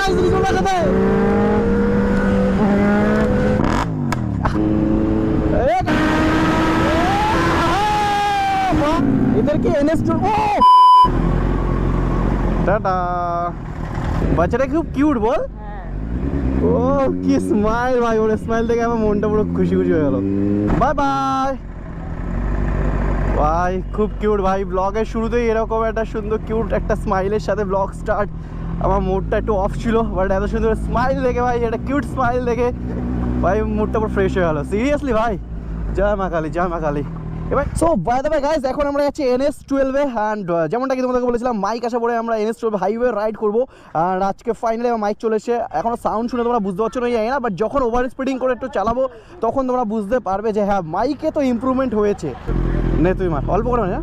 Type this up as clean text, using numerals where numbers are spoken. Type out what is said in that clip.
guys Rizal লাগাতে इधर की NS टाटा বাচ্চাটা খুব কিউট বল ও কি স্মাইল ভাই ওর স্মাইল দেখে আমার মনটা পুরো খুশি খুশি হয়ে গেল বাই বাই ভাই খুব কিউট ভাই ব্লগের শুরুতেই এরকম একটা সুন্দর কিউট একটা স্মাইলের সাথে ব্লগ স্টার্ট আমার মুডটা একটু অফ ছিল বাট এত সুন্দর স্মাইল দেখে ভাই একটা কিউট স্মাইল দেখে ভাই মুডটা পুরো ফ্রেশ হয়ে গেল সিরিয়াসলি ভাই জয় মা কালী জয় মা কালী এবার so by the way guys এখন আমরা যাচ্ছি NS12 এ অ্যান্ড যেমনটা কি তোমাদেরকে বলেছিলাম মাইক আসা পরে আমরা NS12 হাইওয়ে রাইড করবো আর আজকে ফাইনালি আমার মাইক চলে এসে এখনো সাউন্ড শুনে তোমরা বুঝতে পারছো না জানি না বাট যখন ওভার স্পিডিং করে একটু চালাবো তখন তোমরা বুঝতে পারবে যে হ্যাঁ মাইকে তো ইমপ্রুভমেন্ট হয়েছে নে তুই মার অল্প করে না